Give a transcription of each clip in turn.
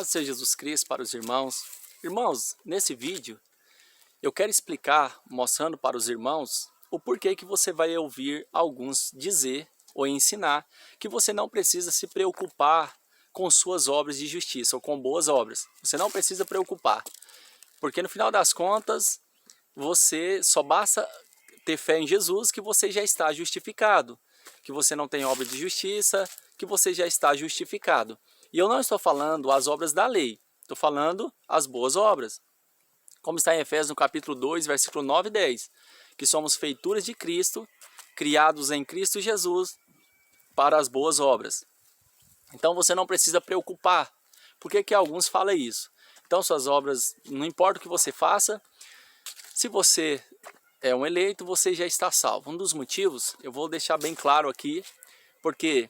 paz do Senhor Jesus Cristo para os irmãos. Irmãos, nesse vídeo eu quero explicar, mostrando para os irmãos, o porquê que você vai ouvir alguns dizer ou ensinar que você não precisa se preocupar com suas obras de justiça ou com boas obras. Você não precisa preocupar, porque no final das contas, você só basta ter fé em Jesus que você já está justificado, que você não tem obra de justiça, que você já está justificado. E eu não estou falando as obras da lei, estou falando as boas obras. Como está em Efésios no capítulo 2, versículo 9 e 10, que somos feituras de Cristo, criados em Cristo Jesus para as boas obras. Então você não precisa preocupar. Por que alguns falam isso? Então suas obras, não importa o que você faça, se você é um eleito, você já está salvo. Um dos motivos, eu vou deixar bem claro aqui, porque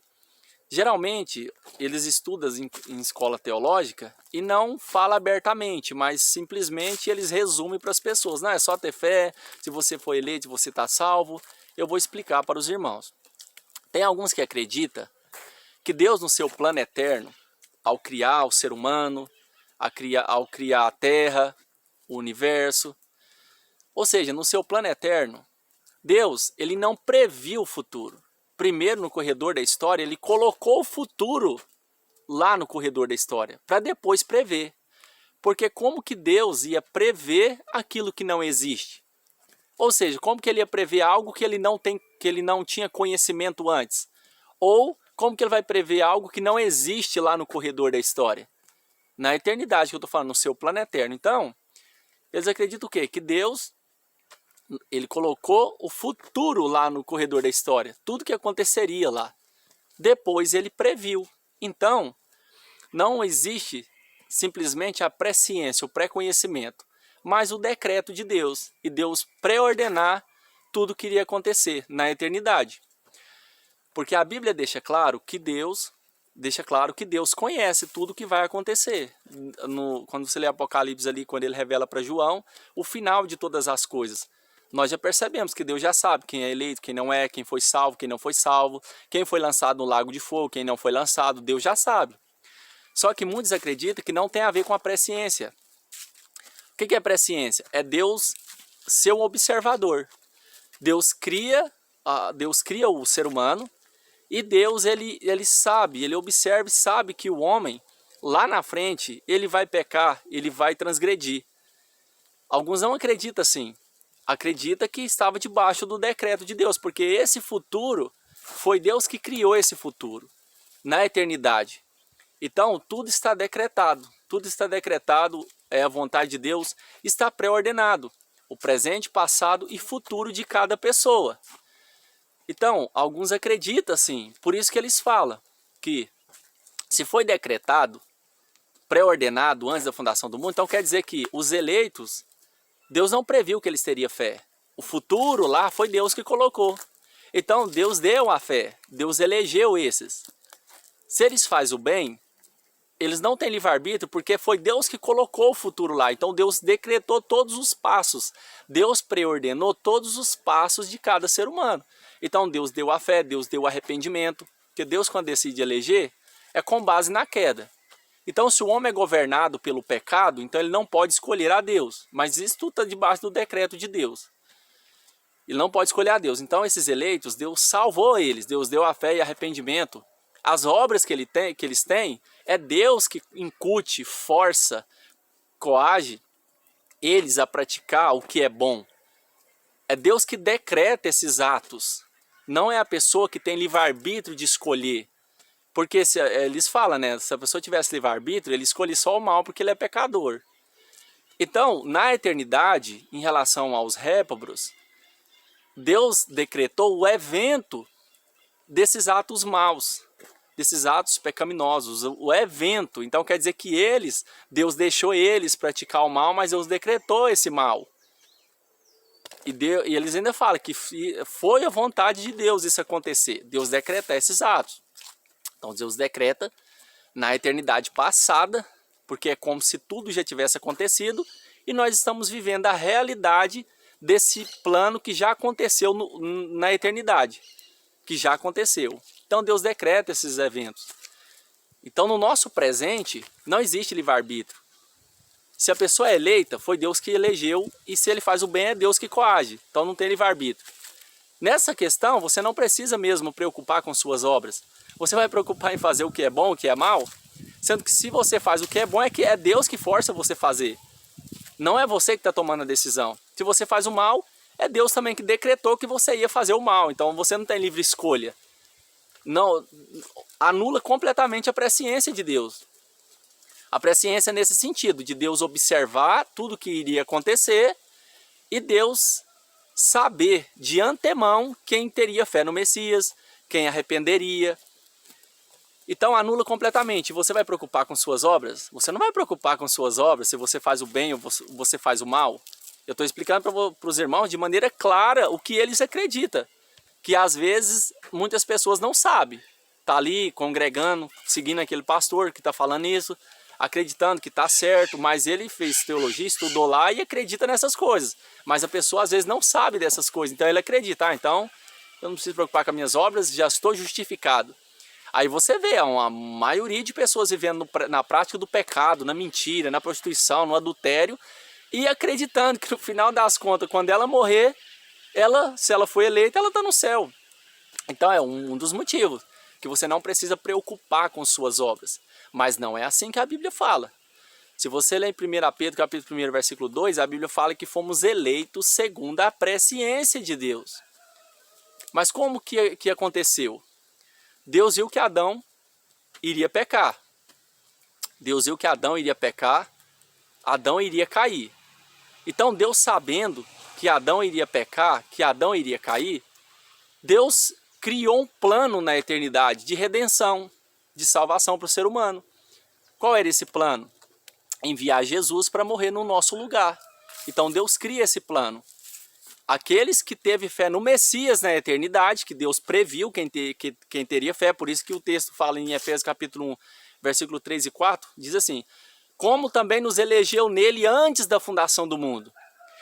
geralmente eles estudam em escola teológica e não falam abertamente, mas simplesmente eles resumem para as pessoas. Não é só ter fé, se você for eleito você está salvo. Eu vou explicar para os irmãos. Tem alguns que acreditam que Deus, no seu plano eterno, ao criar o ser humano, ao criar a terra, o universo, ou seja, no seu plano eterno, Deus, ele não previu o futuro. Primeiro, no corredor da história, ele colocou o futuro lá no corredor da história, para depois prever. Porque como que Deus ia prever aquilo que não existe? Ou seja, como que ele ia prever algo que ele não tinha conhecimento antes? Ou como que ele vai prever algo que não existe lá no corredor da história? Na eternidade que eu estou falando, no seu plano eterno. Então, eles acreditam o quê? Que Deus, ele colocou o futuro lá no corredor da história, tudo que aconteceria lá. Depois ele previu. Então, não existe simplesmente a presciência, o pré-conhecimento, mas o decreto de Deus. E Deus pré-ordenar tudo que iria acontecer na eternidade. Porque a Bíblia deixa claro que Deus conhece tudo que vai acontecer. Quando você lê Apocalipse ali, quando ele revela para João o final de todas as coisas, nós já percebemos que Deus já sabe quem é eleito, quem não é, quem foi salvo, quem não foi salvo, quem foi lançado no lago de fogo, quem não foi lançado, Deus já sabe. Só que muitos acreditam que não tem a ver com a presciência. O que é presciência? É Deus ser um observador. Deus cria o ser humano e Deus ele sabe, ele observa e sabe que o homem lá na frente ele vai pecar, ele vai transgredir. Alguns não acreditam assim. Acredita que estava debaixo do decreto de Deus, porque esse futuro foi Deus que criou esse futuro na eternidade. Então tudo está decretado, é a vontade de Deus, está pré-ordenado, o presente, passado e futuro de cada pessoa. Então, alguns acreditam assim, por isso que eles falam que se foi decretado, pré-ordenado antes da fundação do mundo, então quer dizer que os eleitos, Deus não previu que eles teriam fé. O futuro lá foi Deus que colocou. Então Deus deu a fé, Deus elegeu esses. Se eles fazem o bem, eles não têm livre-arbítrio porque foi Deus que colocou o futuro lá. Então Deus decretou todos os passos. Deus preordenou todos os passos de cada ser humano. Então Deus deu a fé, Deus deu o arrependimento. Porque Deus, quando decide eleger, é com base na queda. Então se o homem é governado pelo pecado, então ele não pode escolher a Deus. Mas isso tudo está debaixo do decreto de Deus. Ele não pode escolher a Deus. Então esses eleitos, Deus salvou eles. Deus deu a fé e arrependimento. As obras que eles têm, é Deus que incute, força, coage eles a praticar o que é bom. É Deus que decreta esses atos. Não é a pessoa que tem livre-arbítrio de escolher. Porque eles falam, né? Se a pessoa tivesse livre-arbítrio, ele escolhe só o mal porque ele é pecador. Então, na eternidade, em relação aos réprobos, Deus decretou o evento desses atos maus, desses atos pecaminosos, o evento. Então quer dizer que Deus deixou eles praticar o mal, mas Deus decretou esse mal. E eles ainda falam que foi a vontade de Deus isso acontecer. Deus decreta esses atos. Então Deus decreta na eternidade passada, porque é como se tudo já tivesse acontecido, e nós estamos vivendo a realidade desse plano que já aconteceu na eternidade, que já aconteceu. Então Deus decreta esses eventos. Então no nosso presente não existe livre-arbítrio. Se a pessoa é eleita, foi Deus que elegeu, e se ele faz o bem é Deus que coage. Então não tem livre-arbítrio. Nessa questão você não precisa mesmo preocupar com suas obras. Você vai preocupar em fazer o que é bom, o que é mal, sendo que se você faz o que é bom é Deus que força você a fazer. Não é você que está tomando a decisão. Se você faz o mal, é Deus também que decretou que você ia fazer o mal. Então você não tem livre escolha. Não, anula completamente a presciência de Deus. A presciência é nesse sentido, de Deus observar tudo que iria acontecer e Deus saber de antemão quem teria fé no Messias, quem arrependeria. Então anula completamente. Você vai preocupar com suas obras? Você não vai preocupar com suas obras se você faz o bem ou você faz o mal. Eu estou explicando para os irmãos de maneira clara o que eles acreditam. Que às vezes muitas pessoas não sabem. Está ali congregando, seguindo aquele pastor que está falando isso, acreditando que está certo, mas ele fez teologia, estudou lá e acredita nessas coisas. Mas a pessoa às vezes não sabe dessas coisas, então ele acredita. Então eu não preciso me preocupar com as minhas obras, já estou justificado. Aí você vê uma maioria de pessoas vivendo na prática do pecado, na mentira, na prostituição, no adultério, e acreditando que no final das contas, quando ela morrer, se ela for eleita, ela está no céu. Então é um dos motivos que você não precisa preocupar com suas obras. Mas não é assim que a Bíblia fala. Se você ler em 1 Pedro, capítulo 1, versículo 2, a Bíblia fala que fomos eleitos segundo a presciência de Deus. Mas como que aconteceu? Deus viu que Adão iria pecar. Deus viu que Adão iria pecar, Adão iria cair. Então Deus, sabendo que Adão iria pecar, que Adão iria cair, Deus criou um plano na eternidade de redenção, de salvação para o ser humano. Qual era esse plano? Enviar Jesus para morrer no nosso lugar. Então Deus cria esse plano. Aqueles que teve fé no Messias na eternidade, que Deus previu quem teria fé, por isso que o texto fala em Efésios capítulo 1, versículo 3 e 4, diz assim: como também nos elegeu nele antes da fundação do mundo.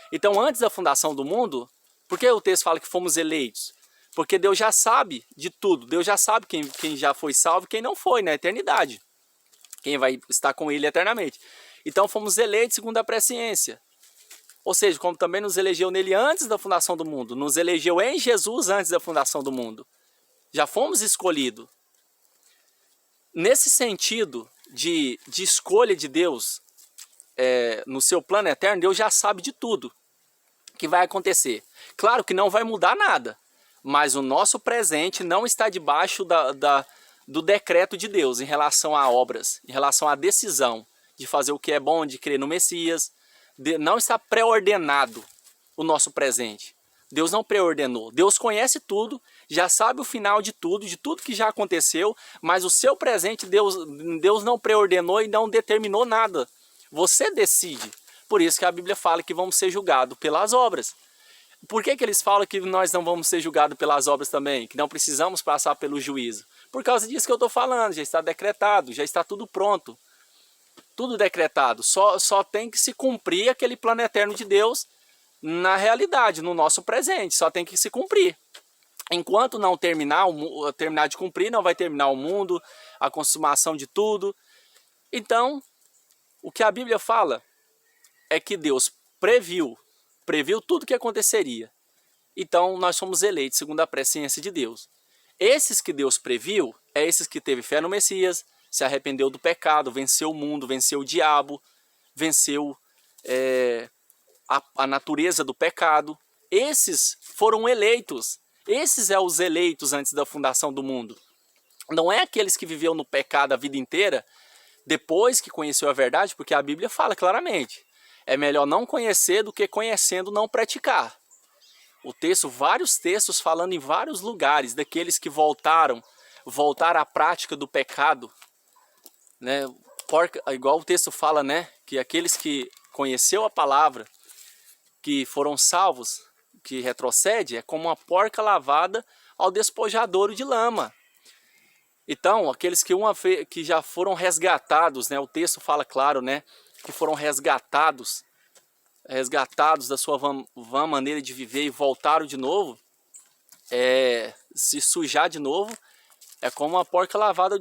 Então antes da fundação do mundo, por que o texto fala que fomos eleitos? Porque Deus já sabe de tudo, Deus já sabe quem já foi salvo e quem não foi na eternidade. Quem vai estar com ele eternamente. Então fomos eleitos segundo a presciência. Ou seja, como também nos elegeu nele antes da fundação do mundo, nos elegeu em Jesus antes da fundação do mundo. Já fomos escolhidos. Nesse sentido de escolha de Deus, no seu plano eterno, Deus já sabe de tudo que vai acontecer. Claro que não vai mudar nada, mas o nosso presente não está debaixo do decreto de Deus em relação a obras, em relação à decisão de fazer o que é bom, de crer no Messias. Não está pré-ordenado o nosso presente. Deus não pré-ordenou. Deus conhece tudo, já sabe o final de tudo que já aconteceu, mas o seu presente Deus não pré-ordenou e não determinou nada. Você decide. Por isso que a Bíblia fala que vamos ser julgados pelas obras. Por que eles falam que nós não vamos ser julgados pelas obras também? Que não precisamos passar pelo juízo? Por causa disso que eu estou falando, já está decretado, já está tudo pronto. Tudo decretado, só tem que se cumprir aquele plano eterno de Deus na realidade, no nosso presente, só tem que se cumprir. Enquanto não terminar de cumprir, não vai terminar o mundo, a consumação de tudo. Então, o que a Bíblia fala é que Deus previu tudo o que aconteceria. Então, nós somos eleitos segundo a presciência de Deus. Esses que Deus previu, é esses que teve fé no Messias, se arrependeu do pecado, venceu o mundo, venceu o diabo, venceu a natureza do pecado. Esses foram eleitos. Esses são os eleitos antes da fundação do mundo. Não é aqueles que viveram no pecado a vida inteira, depois que conheceu a verdade, porque a Bíblia fala claramente. É melhor não conhecer do que conhecendo não praticar. Vários textos falando em vários lugares, daqueles que voltaram à prática do pecado, né? Igual o texto fala, né? Que aqueles que conheceu a palavra, que foram salvos, que retrocede, é como uma porca lavada ao despojadouro de lama. Então, aqueles que já foram resgatados, né? O texto fala claro, né? Que foram resgatados da sua vã maneira de viver e voltaram de novo, se sujar de novo, É como uma porca lavada ao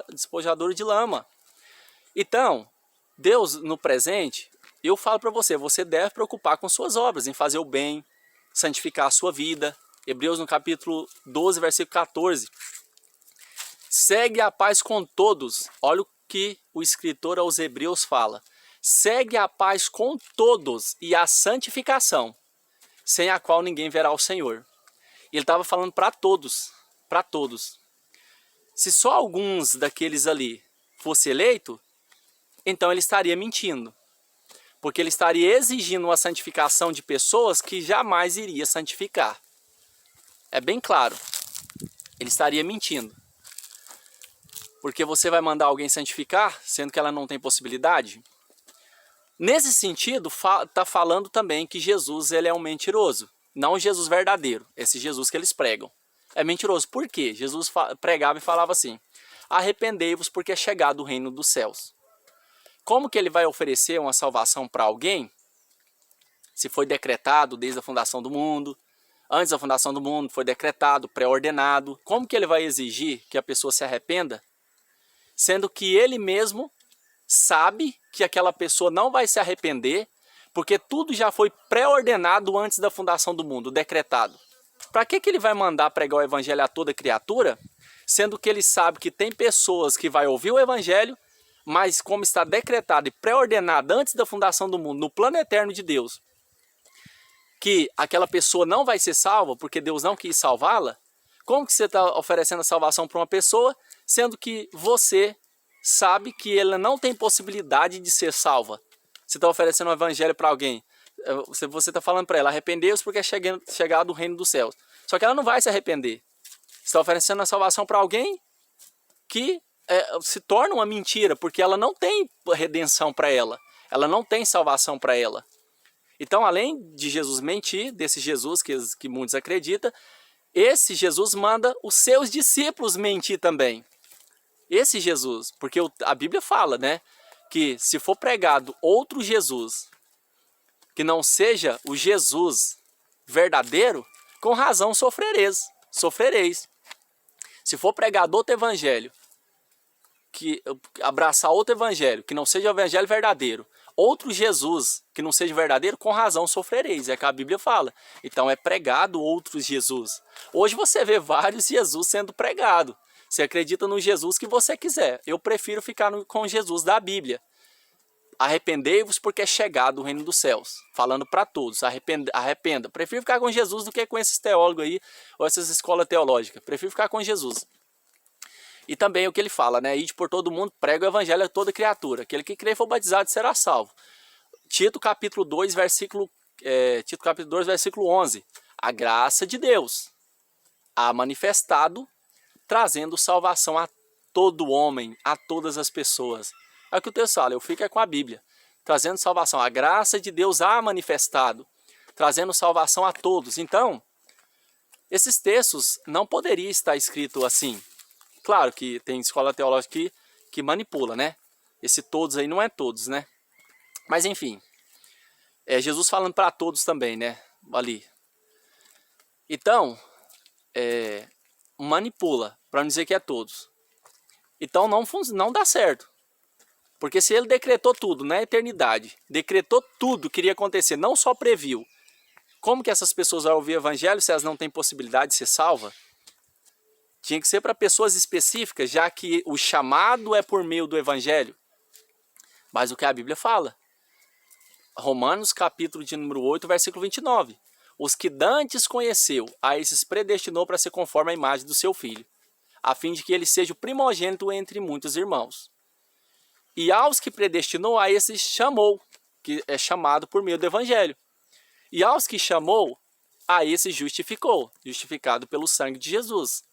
despojador de lama. Então, Deus no presente, eu falo para você, você deve preocupar com suas obras, em fazer o bem, santificar a sua vida. Hebreus no capítulo 12, versículo 14. Segue a paz com todos. Olha o que o escritor aos Hebreus fala. Segue a paz com todos e a santificação, sem a qual ninguém verá o Senhor. Ele estava falando para todos, para todos. Se só alguns daqueles ali fosse eleito, então ele estaria mentindo. Porque ele estaria exigindo uma santificação de pessoas que jamais iria santificar. É bem claro. Ele estaria mentindo. Porque você vai mandar alguém santificar, sendo que ela não tem possibilidade? Nesse sentido, está falando também que Jesus ele é um mentiroso. Não o Jesus verdadeiro, esse Jesus que eles pregam. É mentiroso. Por quê? Jesus pregava e falava assim: arrependei-vos porque é chegado o reino dos céus. Como que ele vai oferecer uma salvação para alguém, se foi decretado desde a fundação do mundo, antes da fundação do mundo foi decretado, pré-ordenado? Como que ele vai exigir que a pessoa se arrependa, sendo que ele mesmo sabe que aquela pessoa não vai se arrepender, porque tudo já foi pré-ordenado antes da fundação do mundo, decretado? Para que ele vai mandar pregar o evangelho a toda criatura, sendo que ele sabe que tem pessoas que vai ouvir o evangelho, mas como está decretado e pré-ordenado antes da fundação do mundo, no plano eterno de Deus, que aquela pessoa não vai ser salva porque Deus não quis salvá-la? Como que você está oferecendo a salvação para uma pessoa, sendo que você sabe que ela não tem possibilidade de ser salva? Você está oferecendo um evangelho para alguém, você está falando para ela, arrependeu-se porque é chegado o reino dos céus. Só que ela não vai se arrepender. Você está oferecendo a salvação para alguém que se torna uma mentira, porque ela não tem redenção para ela. Ela não tem salvação para ela. Então, além de Jesus mentir, desse Jesus que muitos acreditam, esse Jesus manda os seus discípulos mentir também. Esse Jesus, porque a Bíblia fala, né, que se for pregado outro Jesus, que não seja o Jesus verdadeiro, com razão sofrereis. Se for pregado outro evangelho, que abraçar outro evangelho, que não seja o evangelho verdadeiro, outro Jesus, que não seja verdadeiro, com razão sofrereis, é que a Bíblia fala. Então é pregado outros Jesus. Hoje você vê vários Jesus sendo pregado. Você acredita no Jesus que você quiser. Eu prefiro ficar com Jesus da Bíblia. Arrependei-vos porque é chegado o reino dos céus. Falando para todos, arrependa. Prefiro ficar com Jesus do que com esses teólogos aí, ou essas escolas teológicas. Prefiro ficar com Jesus. E também o que ele fala, né? Ide por todo mundo, prega o evangelho a toda criatura. Aquele que crê e for batizado será salvo. Tito capítulo 2, versículo 11. A graça de Deus há manifestado, trazendo salvação a todo homem, a todas as pessoas. É o que o texto fala, eu fico com a Bíblia. Trazendo salvação. A graça de Deus há manifestado, trazendo salvação a todos. Então, esses textos não poderiam estar escritos assim. Claro que tem escola teológica que manipula, né? Esse todos aí não é todos, né? Mas enfim, é Jesus falando para todos também, né? Ali. Então, manipula, para não dizer que é todos. Então não dá certo. Porque se ele decretou tudo na eternidade, decretou tudo que iria acontecer, não só previu, como que essas pessoas vão ouvir o evangelho se elas não têm possibilidade de ser salvas? Tinha que ser para pessoas específicas, já que o chamado é por meio do evangelho. Mas o que a Bíblia fala? Romanos capítulo de número 8, versículo 29. Os que dantes conheceu, a esses predestinou para ser conforme a imagem do seu filho, a fim de que ele seja o primogênito entre muitos irmãos. E aos que predestinou, a esses chamou, que é chamado por meio do evangelho. E aos que chamou, a esses justificou, justificado pelo sangue de Jesus.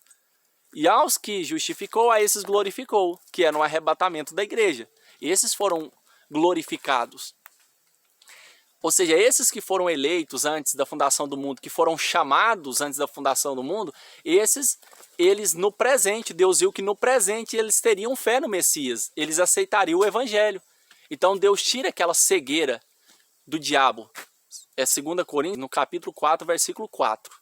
E aos que justificou, a esses glorificou, que era no arrebatamento da igreja. Esses foram glorificados. Ou seja, esses que foram eleitos antes da fundação do mundo, que foram chamados antes da fundação do mundo, eles no presente, Deus viu que no presente eles teriam fé no Messias, eles aceitariam o evangelho. Então Deus tira aquela cegueira do diabo. É 2 Coríntios, no capítulo 4, versículo 4.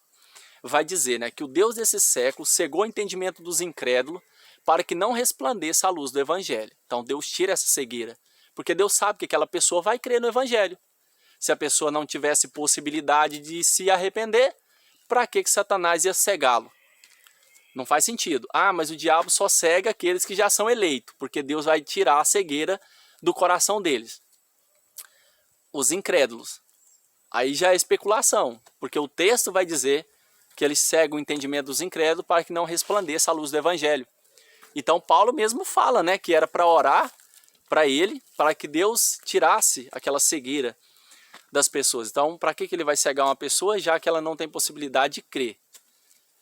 vai dizer, né, que o Deus desse século cegou o entendimento dos incrédulos para que não resplandeça a luz do Evangelho. Então Deus tira essa cegueira, porque Deus sabe que aquela pessoa vai crer no Evangelho. Se a pessoa não tivesse possibilidade de se arrepender, para que Satanás ia cegá-lo? Não faz sentido. Ah, mas o diabo só cega aqueles que já são eleitos, porque Deus vai tirar a cegueira do coração deles. Os incrédulos. Aí já é especulação, porque o texto vai dizer que ele cega o entendimento dos incrédulos para que não resplandeça a luz do Evangelho. Então Paulo mesmo fala, né, que era para orar para ele, para que Deus tirasse aquela cegueira das pessoas. Então, para que ele vai cegar uma pessoa, já que ela não tem possibilidade de crer?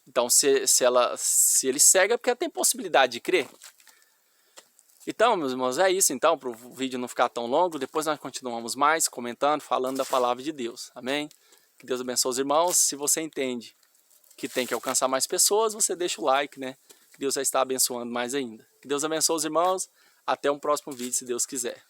Então, se ele cega, é porque ela tem possibilidade de crer. Então, meus irmãos, é isso. Então, para o vídeo não ficar tão longo, depois nós continuamos mais, comentando, falando da palavra de Deus. Amém? Que Deus abençoe os irmãos. Se você entende que tem que alcançar mais pessoas, você deixa o like, né? Que Deus vai estar abençoando mais ainda. Que Deus abençoe os irmãos. Até um próximo vídeo, se Deus quiser.